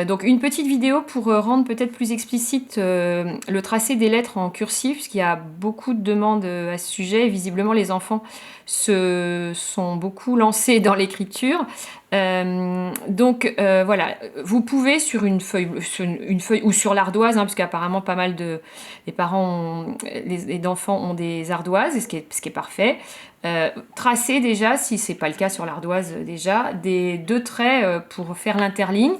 Donc une petite vidéo pour rendre peut-être plus explicite le tracé des lettres en cursif, parce qu'il y a beaucoup de demandes à ce sujet, et visiblement les enfants se sont beaucoup lancés dans l'écriture. Voilà, vous pouvez sur une feuille ou sur l'ardoise, hein, parce qu'apparemment pas mal de les parents, les enfants ont des ardoises, ce qui est parfait. Tracer déjà, si c'est pas le cas sur l'ardoise déjà, deux traits pour faire l'interligne.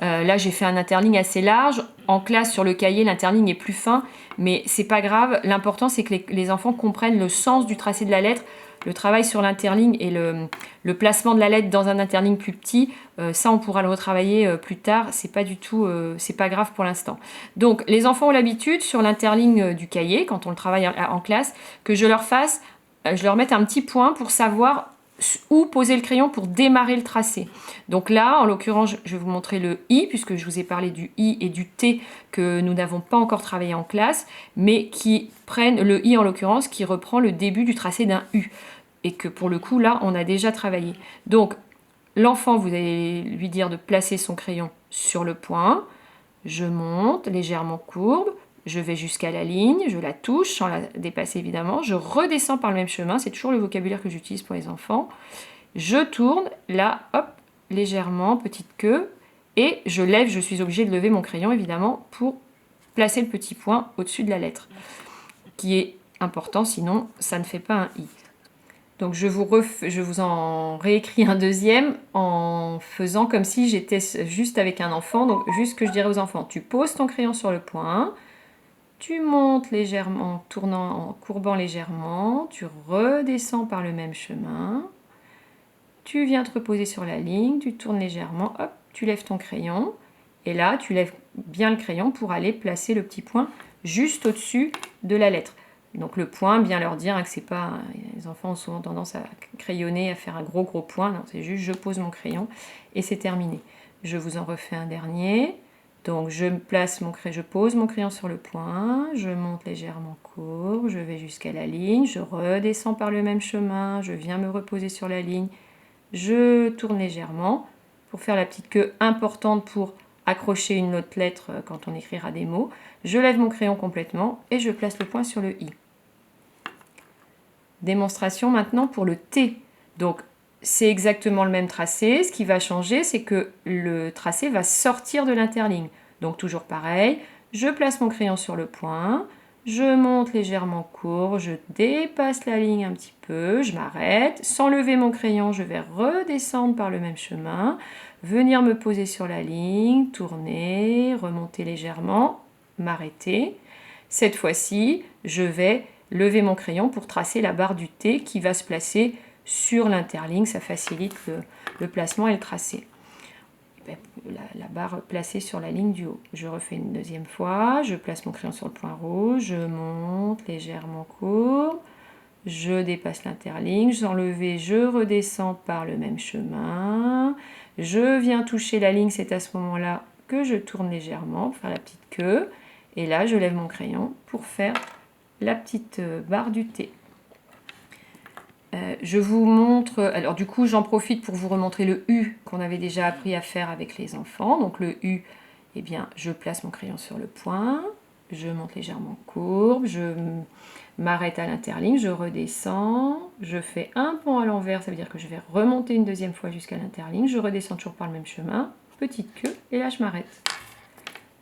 Là, j'ai fait un interligne assez large. En classe, sur le cahier, l'interligne est plus fin, mais c'est pas grave. L'important, c'est que les enfants comprennent le sens du tracé de la lettre. Le travail sur l'interligne et le placement de la lettre dans un interligne plus petit, ça, on pourra le retravailler plus tard. C'est pas grave pour l'instant. Donc, les enfants ont l'habitude, sur l'interligne du cahier, quand on le travaille en classe, que je leur mette un petit point pour savoir où poser le crayon pour démarrer le tracé. Donc là, en l'occurrence, je vais vous montrer le I, puisque je vous ai parlé du I et du T que nous n'avons pas encore travaillé en classe, mais qui prennent le I en l'occurrence, qui reprend le début du tracé d'un U. Et que pour le coup, là, on a déjà travaillé. Donc, l'enfant, vous allez lui dire de placer son crayon sur le point. Je monte, légèrement courbe. Je vais jusqu'à la ligne, je la touche sans la dépasser évidemment. Je redescends par le même chemin, c'est toujours le vocabulaire que j'utilise pour les enfants. Je tourne, là, hop, légèrement, petite queue, et je suis obligée de lever mon crayon évidemment pour placer le petit point au-dessus de la lettre, qui est important, sinon ça ne fait pas un I. Donc je vous en réécris un deuxième en faisant comme si j'étais juste avec un enfant. Donc juste ce que je dirais aux enfants, tu poses ton crayon sur le point, tu montes légèrement en courbant légèrement, tu redescends par le même chemin, tu viens te reposer sur la ligne, tu tournes légèrement, hop, tu lèves ton crayon, et là tu lèves bien le crayon pour aller placer le petit point juste au-dessus de la lettre. Donc le point, bien leur dire que c'est pas... Les enfants ont souvent tendance à crayonner, à faire un gros point, non, c'est juste je pose mon crayon et c'est terminé. Je vous en refais un dernier. Donc je pose mon crayon sur le point, je monte légèrement courbe, je vais jusqu'à la ligne, je redescends par le même chemin, je viens me reposer sur la ligne, je tourne légèrement pour faire la petite queue importante pour accrocher une autre lettre quand on écrira des mots. Je lève mon crayon complètement et je place le point sur le I. Démonstration maintenant pour le T. Donc c'est exactement le même tracé. Ce qui va changer, c'est que le tracé va sortir de l'interligne. Donc toujours pareil, je place mon crayon sur le point, je monte légèrement courbe, je dépasse la ligne un petit peu, je m'arrête. Sans lever mon crayon, je vais redescendre par le même chemin, venir me poser sur la ligne, tourner, remonter légèrement, m'arrêter. Cette fois-ci, je vais lever mon crayon pour tracer la barre du T qui va se placer sur l'interligne, ça facilite le placement et le tracé. La barre placée sur la ligne du haut. Je refais une deuxième fois, je place mon crayon sur le point rouge, je monte légèrement courbe, je dépasse l'interligne, sans lever, je redescends par le même chemin, je viens toucher la ligne, c'est à ce moment-là que je tourne légèrement pour faire la petite queue, et là je lève mon crayon pour faire la petite barre du T. Je vous montre, alors du coup j'en profite pour vous remontrer le U qu'on avait déjà appris à faire avec les enfants. Donc le U, eh bien je place mon crayon sur le point, je monte légèrement courbe, je m'arrête à l'interligne, je redescends, je fais un pont à l'envers, ça veut dire que je vais remonter une deuxième fois jusqu'à l'interligne, je redescends toujours par le même chemin, petite queue, et là je m'arrête.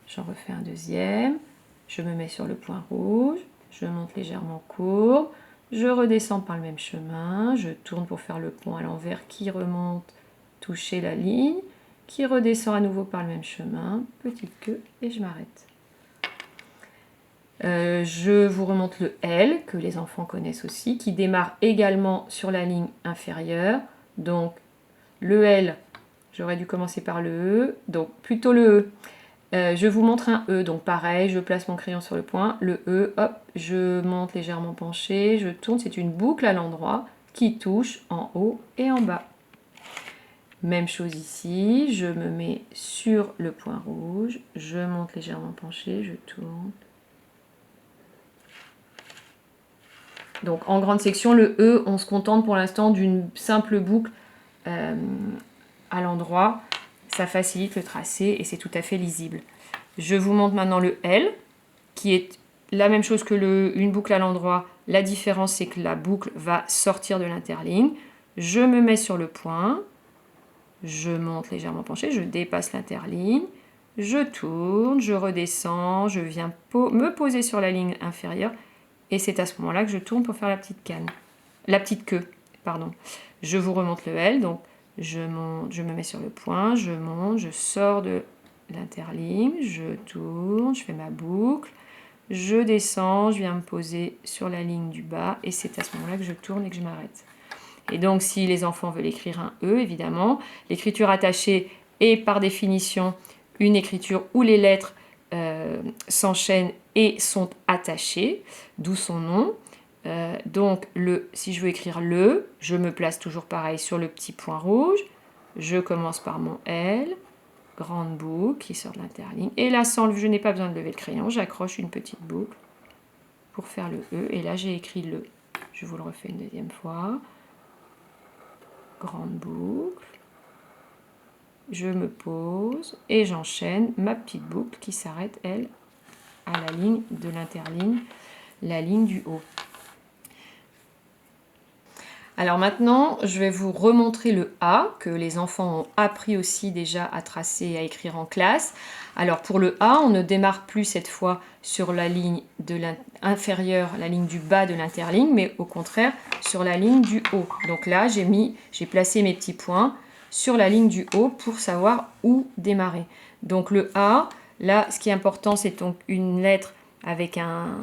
J'en refais un deuxième, je me mets sur le point rouge, je monte légèrement courbe, je redescends par le même chemin, je tourne pour faire le pont à l'envers qui remonte, toucher la ligne, qui redescend à nouveau par le même chemin, petite queue et je m'arrête. Je vous remonte le L, que les enfants connaissent aussi, qui démarre également sur la ligne inférieure. Donc le L, j'aurais dû commencer par le E, donc plutôt le E. Je vous montre un E, donc pareil, je place mon crayon sur le point, le E, hop, je monte légèrement penché, je tourne, c'est une boucle à l'endroit qui touche en haut et en bas. Même chose ici, je me mets sur le point rouge, je monte légèrement penché, je tourne. Donc en grande section, le E, on se contente pour l'instant d'une simple boucle à l'endroit. ça facilite le tracé et c'est tout à fait lisible. Je vous montre maintenant le L, qui est la même chose que une boucle à l'endroit. La différence, c'est que la boucle va sortir de l'interligne. Je me mets sur le point, je monte légèrement penché, je dépasse l'interligne, je tourne, je redescends, je viens me poser sur la ligne inférieure et c'est à ce moment-là que je tourne pour faire la petite canne, la petite queue, pardon. Je vous remonte le L, donc je monte, je me mets sur le point, je monte, je sors de l'interligne, je tourne, je fais ma boucle, je descends, je viens me poser sur la ligne du bas et c'est à ce moment-là que je tourne et que je m'arrête. Et donc si les enfants veulent écrire un E, évidemment, l'écriture attachée est par définition une écriture où les lettres s'enchaînent et sont attachées, d'où son nom. Donc si je veux écrire le, je me place toujours pareil sur le petit point rouge, je commence par mon L, grande boucle qui sort de l'interligne, et là je n'ai pas besoin de lever le crayon, j'accroche une petite boucle pour faire le E, et là j'ai écrit le. Je vous le refais une deuxième fois, grande boucle, je me pose et j'enchaîne ma petite boucle qui s'arrête elle à la ligne de l'interligne, la ligne du haut. Alors maintenant, je vais vous remontrer le A, que les enfants ont appris aussi déjà à tracer et à écrire en classe. Alors pour le A, on ne démarre plus cette fois sur la ligne inférieure, la ligne du bas de l'interligne, mais au contraire sur la ligne du haut. Donc là, j'ai placé mes petits points sur la ligne du haut pour savoir où démarrer. Donc le A, là, ce qui est important, c'est donc une lettre avec un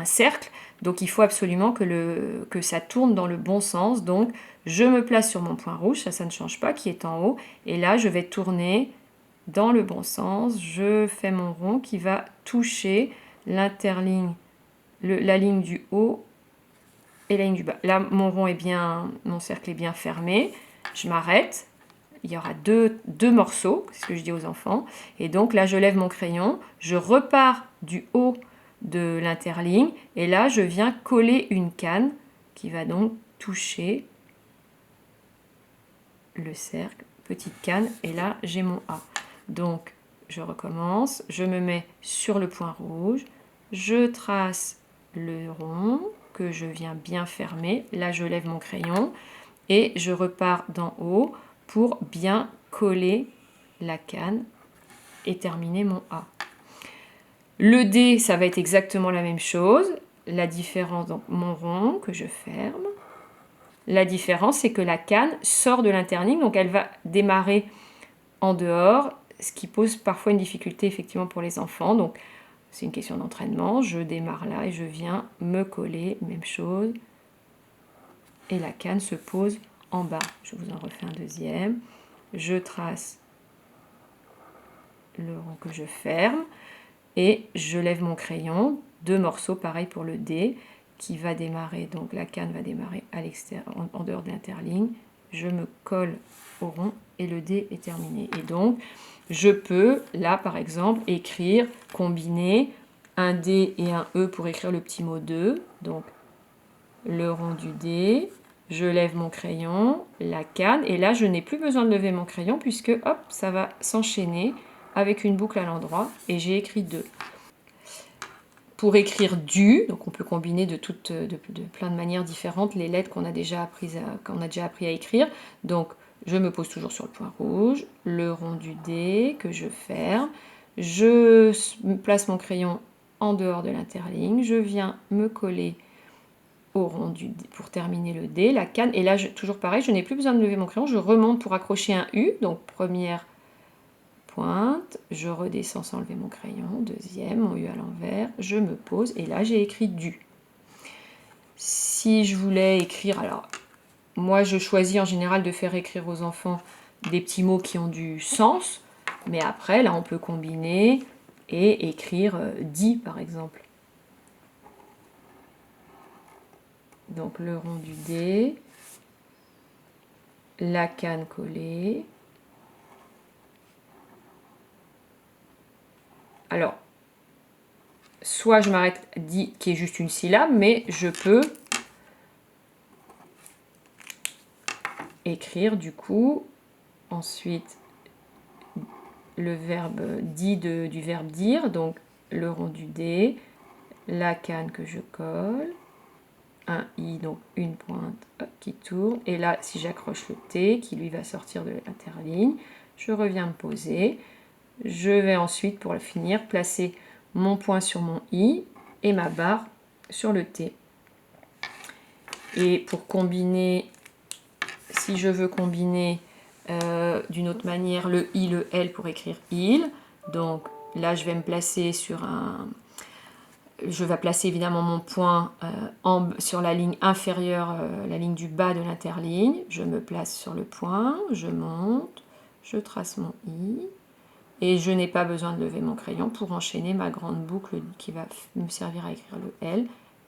cercle. Donc il faut absolument que ça tourne dans le bon sens. Donc je me place sur mon point rouge, ça ne change pas, qui est en haut. Et là, je vais tourner dans le bon sens. Je fais mon rond qui va toucher l'interligne, la ligne du haut et la ligne du bas. Là, mon cercle est bien fermé. Je m'arrête. Il y aura deux morceaux, c'est ce que je dis aux enfants. Et donc là, je lève mon crayon, je repars du haut de l'interligne et là, je viens coller une canne qui va donc toucher le cercle, petite canne, et là, j'ai mon A. Donc, je recommence, je me mets sur le point rouge, je trace le rond que je viens bien fermer. Là, je lève mon crayon et je repars d'en haut pour bien coller la canne et terminer mon A. Le D, ça va être exactement la même chose. La différence, donc mon rond que je ferme. La différence, c'est que la canne sort de l'interligne, donc elle va démarrer en dehors, ce qui pose parfois une difficulté effectivement pour les enfants. Donc c'est une question d'entraînement. Je démarre là et je viens me coller, même chose. Et la canne se pose en bas. Je vous en refais un deuxième. Je trace le rond que je ferme et je lève mon crayon. Deux morceaux, pareil pour le D, qui va démarrer, donc la canne va démarrer à l'extérieur, en dehors de l'interligne. Je me colle au rond et le D est terminé. Et donc, je peux, là par exemple, écrire, combiner un D et un E pour écrire le petit mot 2. Donc, le rond du D, je lève mon crayon, la canne, et là je n'ai plus besoin de lever mon crayon puisque hop, ça va s'enchaîner avec une boucle à l'endroit et j'ai écrit 2. Pour écrire du, donc on peut combiner de plein de manières différentes les lettres qu'on a déjà appris à écrire. Donc je me pose toujours sur le point rouge, le rond du D que je ferme, je place mon crayon en dehors de l'interligne, je viens me coller au rond du D pour terminer le D, la canne, et là toujours pareil, je n'ai plus besoin de lever mon crayon, je remonte pour accrocher un U, donc première pointe, je redescends sans lever mon crayon, deuxième, mon U à l'envers, je me pose, et là j'ai écrit du. Si je voulais écrire, alors moi je choisis en général de faire écrire aux enfants des petits mots qui ont du sens, mais après là on peut combiner et écrire dit par exemple. Donc le rond du D, la canne collée. Alors, soit je m'arrête dit qui est juste une syllabe, mais je peux écrire du coup, ensuite le verbe dit du verbe dire, donc le rond du D, la canne que je colle, un I, donc une pointe hop, qui tourne, et là si j'accroche le T qui lui va sortir de l'interligne, je reviens me poser, je vais ensuite pour le finir placer mon point sur mon I et ma barre sur le T. Et pour combiner, si je veux combiner d'une autre manière le I, le L pour écrire il, donc là je vais me placer sur un... Je vais placer évidemment mon point sur la ligne inférieure, la ligne du bas de l'interligne. Je me place sur le point, je monte, je trace mon I. Et je n'ai pas besoin de lever mon crayon pour enchaîner ma grande boucle qui va me servir à écrire le L.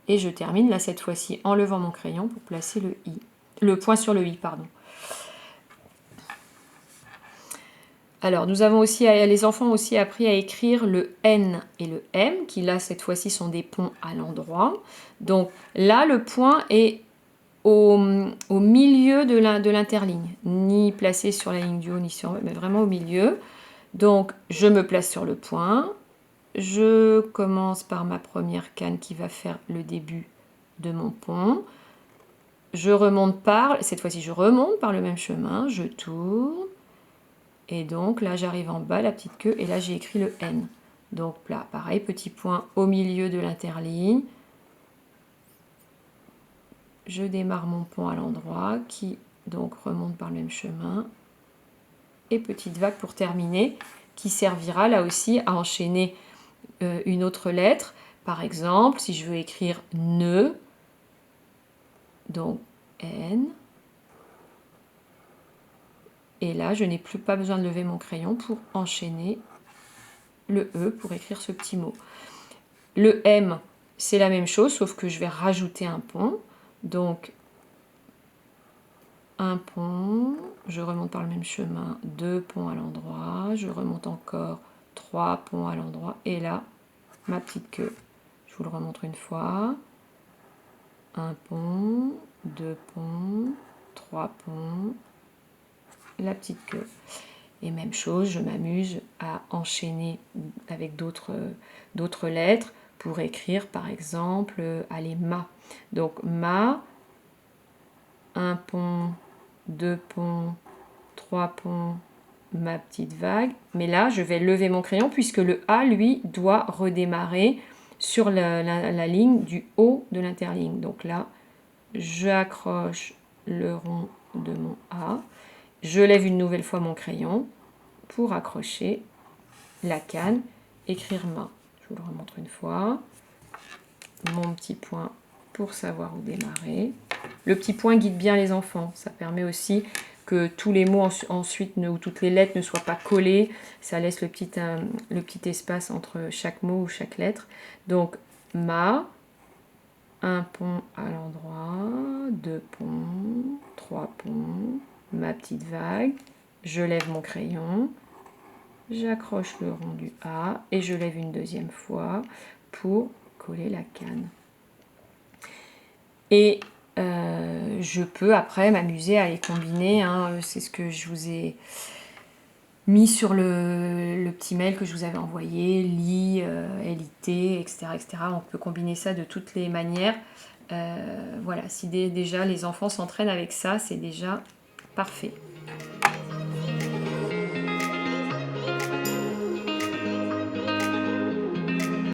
Et je termine là cette fois-ci en levant mon crayon pour placer le I. Le point sur le I, pardon. Alors, nous avons aussi, les enfants ont aussi appris à écrire le N et le M, qui là, cette fois-ci, sont des ponts à l'endroit. Donc là, le point est au milieu de l'interligne, ni placé sur la ligne du haut, ni sur mais vraiment au milieu. Donc, je me place sur le point. Je commence par ma première canne qui va faire le début de mon pont. Je remonte cette fois-ci, je remonte par le même chemin, je tourne. Et donc là, j'arrive en bas, la petite queue, et là, j'ai écrit le N. Donc là, pareil, petit point au milieu de l'interligne. Je démarre mon pont à l'endroit, qui donc remonte par le même chemin. Et petite vague pour terminer, qui servira là aussi à enchaîner une autre lettre. Par exemple, si je veux écrire ne, donc N. Et là, je n'ai pas besoin de lever mon crayon pour enchaîner le E pour écrire ce petit mot. Le M, c'est la même chose, sauf que je vais rajouter un pont. Donc, un pont, je remonte par le même chemin, 2 ponts à l'endroit, je remonte encore 3 ponts à l'endroit, et là, ma petite queue. Je vous le remontre une fois. Un pont, 2 ponts, 3 ponts, la petite queue. Et même chose, je m'amuse à enchaîner avec d'autres lettres pour écrire par exemple, allez, ma. Donc ma, un pont, 2 ponts, 3 ponts, ma petite vague. Mais là, je vais lever mon crayon puisque le A, lui, doit redémarrer sur la ligne du haut de l'interligne. Donc là, j'accroche le rond de mon A. Je lève une nouvelle fois mon crayon pour accrocher la canne, écrire ma. Je vous le remontre une fois. Mon petit point pour savoir où démarrer. Le petit point guide bien les enfants. Ça permet aussi que tous les mots ensuite, ou toutes les lettres ne soient pas collées. Ça laisse le petit espace entre chaque mot ou chaque lettre. Donc, ma, un pont à l'endroit, 2 ponts, 3 ponts, ma petite vague, je lève mon crayon, j'accroche le rond du A et je lève une deuxième fois pour coller la canne. Et je peux après m'amuser à les combiner, hein. C'est ce que je vous ai mis sur le petit mail que je vous avais envoyé, LI, LIT, etc., etc. On peut combiner ça de toutes les manières. Voilà, si déjà les enfants s'entraînent avec ça, c'est déjà parfait.